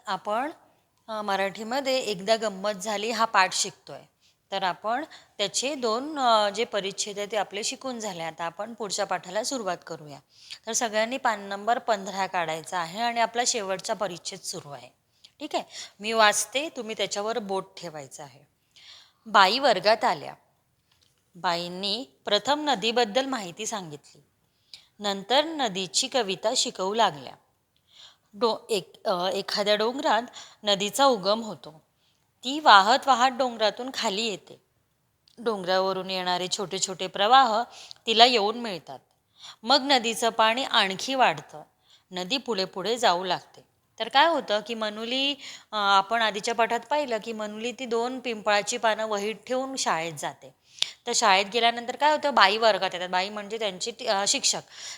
आपण मराठीमध्ये एकदा गंमत झाली हा पाठ शिकतोय. तर आपण त्याचे दोन जे परिच्छेद आहे ते आपले शिकून झाले. आता आपण पुढच्या पाठाला सुरुवात करूया. तर सगळ्यांनी पान नंबर 15 काढायचा आहे आणि आपला शेवटचा परिच्छेद सुरू आहे. ठीक आहे. मी वाचते, तुम्ही त्याच्यावर बोट ठेवायचं आहे. बाई वर्गात आल्या. बाईंनी प्रथम नदीबद्दल माहिती सांगितली. नंतर नदीची कविता शिकवू लागल्या. एखाद्या डोंगरात नदीचा उगम होतो. ती वाहत वाहत डोंगरातून खाली येते. डोंगरावरून येणारे छोटे छोटे प्रवाह तिला येऊन मिळतात. मग नदीचं पाणी आणखी वाढतं. नदी पुढे पुढे जाऊ लागते. तर काय होतं की मनुली, आपण आधीच्या पाठात पाहिलं की मनुली ती 2 पिंपळाची पानं वहीत ठेवून शाळेत जाते. तर शाळेत गेल्यानंतर काय होतं, बाई वर्गात येतात. बाई म्हणजे त्यांची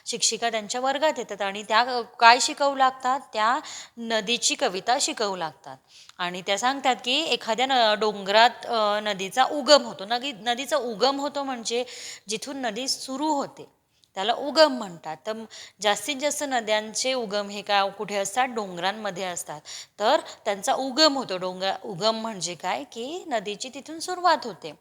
शिक्षिका त्यांच्या वर्गात येतात आणि त्या काय शिकवू लागतात, त्या नदीची कविता शिकवू लागतात. आणि त्या सांगतात की एखाद्या डोंगरात नदीचा उगम होतो. नदीचा उगम होतो म्हणजे जिथून नदी सुरू होते त्याला उगम म्हणतात. तर जास्तीत जास्त नद्यांचे उगम हे काय कुठे असतात, डोंगरांमध्ये असतात. तर त्यांचा उगम होतो. उगम म्हणजे काय की नदीची तिथून सुरुवात होते.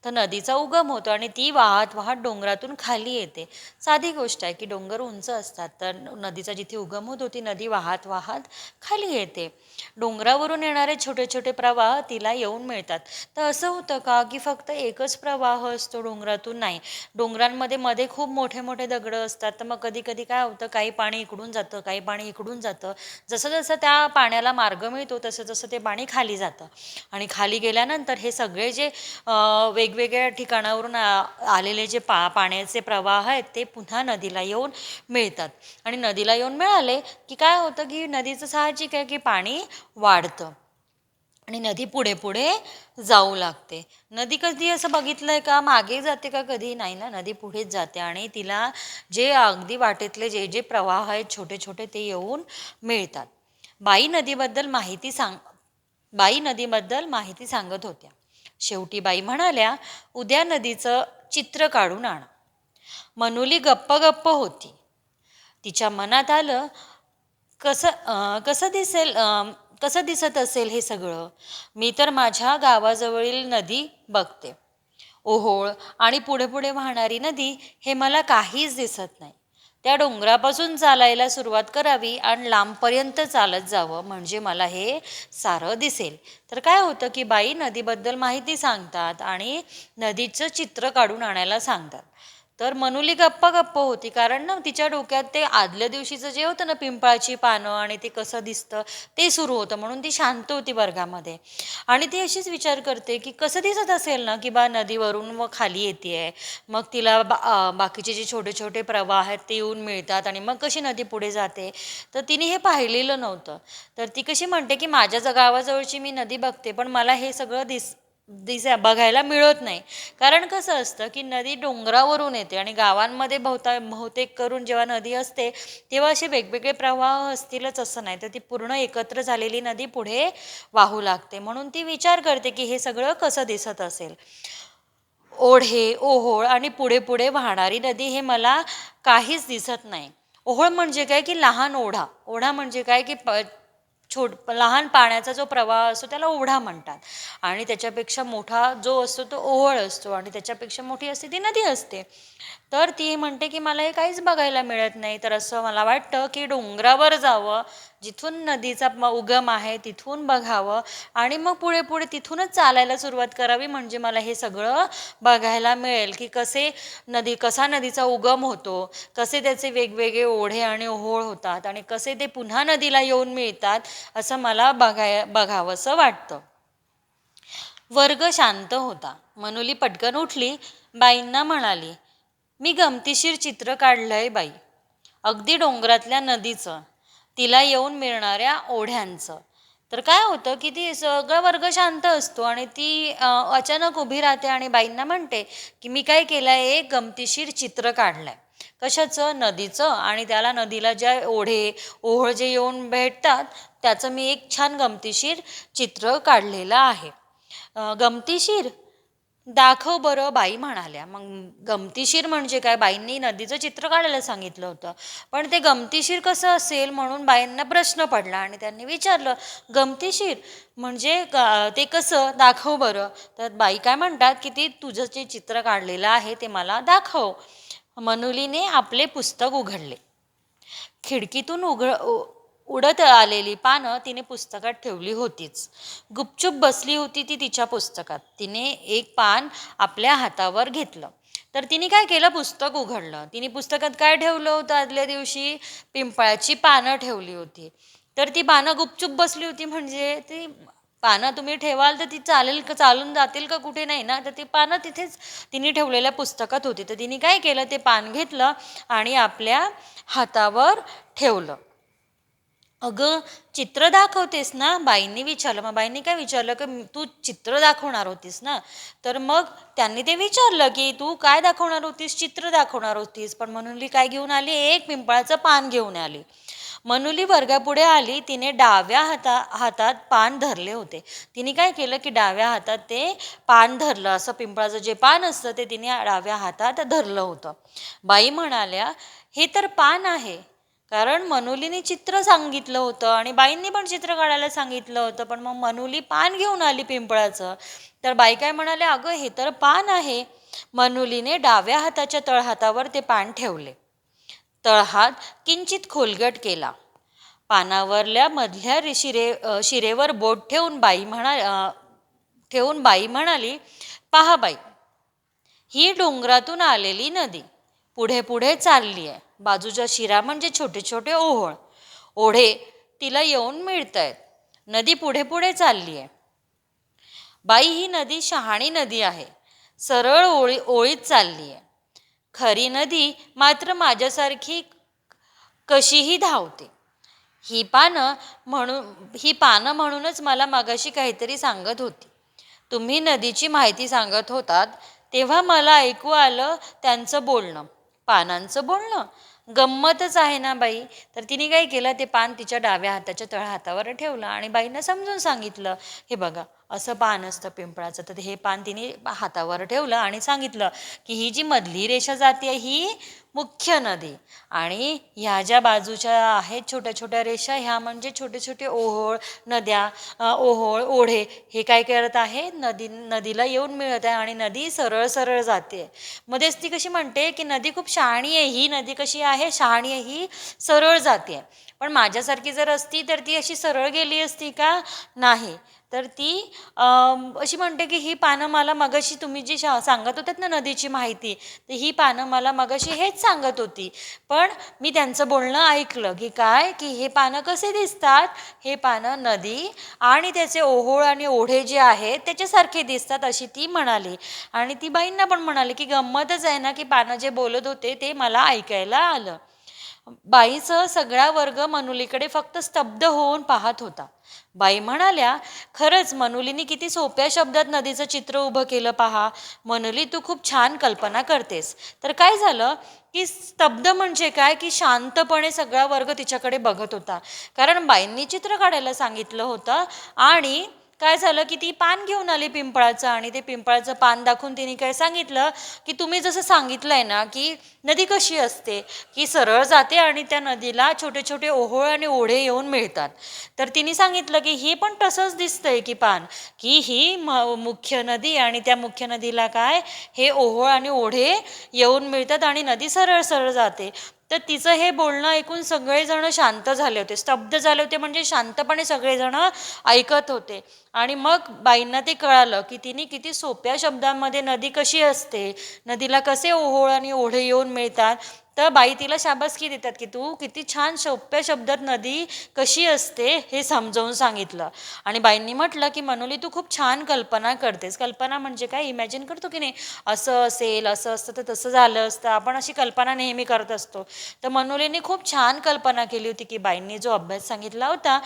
तर नदीचा उगम होतो आणि ती वाहत वाहत डोंगरातून खाली येते. साधी गोष्ट आहे की डोंगर उंच असतात, तर नदीचा जिथे उगम होतो ती नदी वाहत वाहत खाली येते. डोंगरावरून येणारे छोटे छोटे प्रवाह तिला येऊन मिळतात. तर असं होतं का की फक्त एकच प्रवाह असतो डोंगरातून? नाही. डोंगरांमध्ये मध्ये खूप मोठे मोठे दगडं असतात. तर मग कधी कधी काय होतं, काही पाणी इकडून जातं, काही पाणी इकडून जातं. जसं जसं त्या पाण्याला मार्ग मिळतो तसं तसं ते पाणी खाली जातं. आणि खाली गेल्यानंतर हे सगळे जे वेगवेगळ्या ठिकाणावरून आलेले जे पाण्याचे प्रवाह आहेत ते पुन्हा नदीला येऊन मिळतात. आणि नदीला येऊन मिळाले की काय होतं की नदीचं साहजिक आहे की पाणी वाढतं आणि नदी पुढे पुढे जाऊ लागते. नदी कधी असं बघितलंय का मागे जाते का? कधी नाही ना. नदी पुढेच जाते आणि तिला जे अगदी वाटेतले जे जे प्रवाह आहेत छोटे छोटे ते येऊन मिळतात. बाई नदीबद्दल माहिती सांग बाई नदीबद्दल माहिती सांगत होत्या. शेवटी बाई म्हणाल्या, उद्या नदीचं चित्र काढून आणा. मनुली गप्प गप्प होती. तिच्या मनात आलं, कसं दिसेल, कसं दिसत असेल हे सगळं. मी तर माझ्या गावाजवळील नदी बघते. ओहोळ आणि पुढे पुढे वाहणारी नदी हे मला काहीच दिसत नाही. त्या डोंगरापासून चालायला सुरुवात करावी आणि लांबपर्यंत चालत जावं म्हणजे मला हे सारं दिसेल. तर काय होतं की बाई नदीबद्दल माहिती सांगतात आणि नदीचं चित्र काढून आणायला सांगतात. तर मनुली गप्प गप्प होती, कारण ना तिच्या डोक्यात ते आदल्या दिवशीचं जे होतं ना पिंपळाची पानं आणि ते कसं दिसतं ते सुरू होतं. म्हणून ती शांत होती वर्गामध्ये आणि ती अशीच विचार करते की कसं दिसत असेल ना की बा नदीवरून व खाली येते. मग तिला बाकीचे जे छोटे छोटे प्रवाह आहेत ते येऊन मिळतात आणि मग कशी नदी पुढे जाते. तर तिने हे पाहिलेलं नव्हतं. तर ती कशी म्हणते की माझ्या गावाजवळची मी नदी बघते पण मला हे सगळं बघायला मिळत नाही. कारण कसं असतं की नदी डोंगरावरून येते आणि गावांमध्ये बहुतेक करून जेव्हा नदी असते तेव्हा असे वेगवेगळे प्रवाह असतीलच असं नाही. तर ती पूर्ण एकत्र झालेली नदी पुढे वाहू लागते. म्हणून ती विचार करते की हे सगळं कसं दिसत असेल. ओढे, ओहोळ आणि पुढे पुढे वाहणारी नदी हे मला काहीच दिसत नाही. ओहोळ म्हणजे काय की लहान ओढा. ओढा म्हणजे काय की लहान पाण्याचा जो प्रवाह असतो त्याला ओढा म्हणतात. आणि त्याच्यापेक्षा मोठा जो असतो तो ओहोळ असतो आणि त्याच्यापेक्षा मोठी असते ती नदी असते. तर ती म्हणते की मला हे काहीच बघायला मिळत नाही. तर असं मला वाटतं की डोंगरावर जावं, जिथून नदीचा उगम आहे तिथून बघावं आणि मग पुढे पुढे तिथूनच चालायला सुरुवात करावी म्हणजे मला हे सगळं बघायला मिळेल की कसा नदीचा उगम होतो, कसे त्याचे वेगवेगळे ओढे आणि ओहोळ होतात आणि कसे ते पुन्हा नदीला येऊन मिळतात, असं मला बघावंसं वाटतं. वर्ग शांत होता. मनुली पटकन उठली. बाईंना म्हणाली, मी गमतीशीर चित्र काढलंय बाई. अगदी डोंगरातल्या नदीचं, तिला येऊन मिळणाऱ्या ओढ्यांचं. तर काय होतं की ती सगळा वर्ग शांत असतो आणि ती अचानक उभी राहते आणि बाईंना म्हणते की मी काय केलंय, एक गमतीशीर चित्र काढलंय. कशाचं? नदीचं. आणि त्याला नदीला ज्या ओहोळ जे येऊन भेटतात त्याचं मी एक छान गमतीशीर चित्र काढलेलं आहे. गमतीशीर? दाखव बरं, बाई म्हणाल्या. मग गमतीशीर म्हणजे काय, बाईंनी नदीचं चित्र काढायला सांगितलं होतं. पण ते गमतीशीर कसं असेल म्हणून बाईंना प्रश्न पडला आणि त्यांनी विचारलं, गमतीशीर म्हणजे ते कसं, दाखव बरं. तर बाई काय म्हणतात की ते तुझं जे चित्र काढलेलं आहे ते मला दाखव. मनुलीने आपले पुस्तक उघडले. खिडकीतून उडत आलेली पानं तिने पुस्तकात ठेवली होतीच. गुपचूप बसली होती ती तिच्या पुस्तकात. तिने एक पान आपल्या हातावर घेतलं. तर तिने काय केलं, पुस्तक उघडलं. तिने पुस्तकात काय ठेवलं होतं, आदल्या दिवशी पिंपळाची पानं ठेवली होती. तर ती पानं गुपचूप बसली होती म्हणजे ती पानं तुम्ही ठेवाल तर ती चालेल का, चालून जातील का कुठे, नाही ना. तर ती पानं तिथेच तिने ठेवलेल्या पुस्तकात होती. तर तिने काय केलं, ते पान घेतलं आणि आपल्या हातावर ठेवलं. अगं, चित्र दाखवतेस ना, बाईंनी विचारलं. मग बाईंनी काय विचारलं की तू चित्र दाखवणार होतीस ना. तर मग त्यांनी ते विचारलं की तू काय दाखवणार होतीस, चित्र दाखवणार होतीस. पण मनुली काय घेऊन आली, एक पिंपळाचं पान घेऊन आली. मनुली वर्गापुढे आली. तिने डाव्या हातात पान धरले होते. तिने काय केलं की डाव्या हातात ते पान धरलं. असं पिंपळाचं जे पान असतं ते तिने डाव्या हातात धरलं होतं. बाई म्हणाल्या, हे तर पान आहे. कारण मनुलीने चित्र सांगितलं होतं आणि बाईंनी पण चित्र काढायला सांगितलं होतं. पण मग मनुली पान घेऊन आली पिंपळाचं. तर बाई काय म्हणाले, अगं हे तर पान आहे. मनुलीने डाव्या हाताच्या तळहातावर ते पान ठेवले. तळहात किंचित खोलगट केला. पानावरल्या मधल्या शिरेवर बोट ठेवून बाई म्हणाली, पहा बाई, ही डोंगरातून आलेली नदी पुढे पुढे चालली आहे. बाजूच्या शिरा म्हणजे छोटे छोटे ओढे तिला येऊन मिळत आहेत. नदी पुढे पुढे चालली आहे. बाई, ही नदी शहाणी नदी आहे. सरळ ओळीत चालली आहे. खरी नदी मात्र माझ्यासारखी कशीही धावते. ही पानं म्हणूनच मला मगाशी काहीतरी सांगत होती. तुम्ही नदीची माहिती सांगत होतात तेव्हा मला ऐकू आलं त्यांचं बोलणं, पानांचं बोलणं. गंमतच आहे ना बाई. तर तिने काय केलं, ते पान तिच्या डाव्या हाताच्या तळहातावर ठेवलं आणि बाईंना समजून सांगितलं, हे बघा असं पान असतं पिंपळाचं. तर हे पान तिने हातावर ठेवलं आणि सांगितलं की ही जी मधली रेषा जाते ही मुख्य नदी आणि ह्या ज्या बाजूच्या आहेत छोट्या छोट्या रेषा, ह्या म्हणजे छोटे छोटे ओढे हे काय करत आहे, नदीला येऊन मिळत आहे आणि नदी सरळ सरळ जाते. मध्येच ती कशी म्हणते की नदी खूप शहाणी आहे. ही नदी कशी आहे, शहाणी आहे, ही सरळ जाते. पण माझ्यासारखी जर असती तर ती अशी सरळ गेली असती का, नाही. तर ती अशी म्हणते की ही पानं मला मगाशी तुम्ही जी सांगत होतात ना नदीची माहिती, तर ही पानं मला मगाशी हेच सांगत होती. पण मी त्यांचं बोलणं ऐकलं की काय, की हे पानं कसे दिसतात, हे पानं नदी आणि त्याचे ओहोळ आणि ओढे जे आहेत त्याच्यासारखे दिसतात, अशी ती म्हणाली. आणि ती बाईंना पण म्हणाली की गंमतच आहे ना की पानं जे बोलत होते ते मला ऐकायला आलं. बाईसह सगळा वर्ग मनुलीकडे फक्त स्तब्ध होऊन पाहत होता. बाई म्हणाल्या, खरंच मनुलीने किती सोप्या शब्दात नदीचं चित्र उभं केलं पहा. मनुली, तू खूप छान कल्पना करतेस. तर काय झालं की स्तब्ध म्हणजे काय, की शांतपणे सगळा वर्ग तिच्याकडे बघत होता. कारण बाईंनी चित्र काढायला सांगितलं होतं आणि काय झालं की ती पान घेऊन आली पिंपळाचं आणि ते पिंपळाचं पान दाखवून तिने काय सांगितलं की तुम्ही जसं सांगितलंय ना की नदी कशी असते की सरळ जाते आणि त्या नदीला छोटे छोटे ओहोळ आणि ओढे येऊन मिळतात. तर तिने सांगितलं की ही पण तसंच दिसतंय की पान, की ही मुख्य नदी आणि त्या मुख्य नदीला काय, हे ओहोळ आणि ओढे येऊन मिळतात आणि नदी सरळ सरळ जाते. तर तिचं हे बोलणं ऐकून सगळेजण शांत झाले होते, स्तब्ध झाले होते, म्हणजे शांतपणे सगळेजण ऐकत होते. आणि मग बाईंना ते कळालं की तिने किती सोप्या शब्दांमध्ये नदी कशी असते, नदीला कसे ओहोळ आणि ओढे येऊन मिळतात. तर बाई तिला शाबासकी देतात की तू किती छान सोप्या शब्दात नदी कशी असते हे समजावून सांगितलं. आणि बाईंनी म्हटलं की मनुली, तू खूप छान कल्पना करतेस. कल्पना म्हणजे काय, इमॅजिन करतो की नाही, असं असेल, असं असतं तर तसं झालं असतं, आपण अशी कल्पना नेहमी करत असतो. तर मनुलीने खूप छान कल्पना केली होती की बाईंनी जो अभ्यास सांगितला होता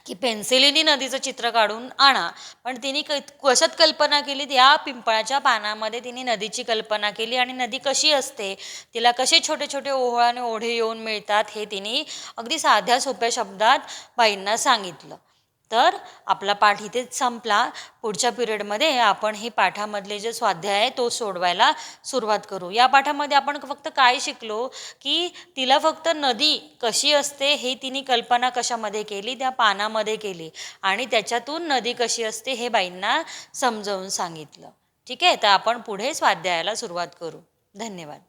की पेन्सिलीने नदीचं चित्र काढून आणा, पण तिने कशात कल्पना केली, या पिंपळाच्या पानामध्ये तिने नदीची कल्पना केली आणि नदी कशी असते, तिला कसे छोटे छोटे ओहोळ आणि ओढे येऊन मिळतात हे तिने अगदी साध्या सोप्या शब्दात बाईंना सांगितलं. तर आपला पाठ इथेच संपला. पुढच्या पिरियडमध्ये आपण हे पाठामधले जे स्वाध्याय आहे तो सोडवायला सुरुवात करू. या पाठामध्ये आपण फक्त काय शिकलो की तिला फक्त नदी कशी असते हे तिने कल्पना कशामध्ये केली, त्या पानामध्ये केली आणि त्याच्यातून नदी कशी असते हे बाईंना समजावून सांगितलं. ठीक आहे, तर आपण पुढे स्वाध्यायाला सुरुवात करू. धन्यवाद.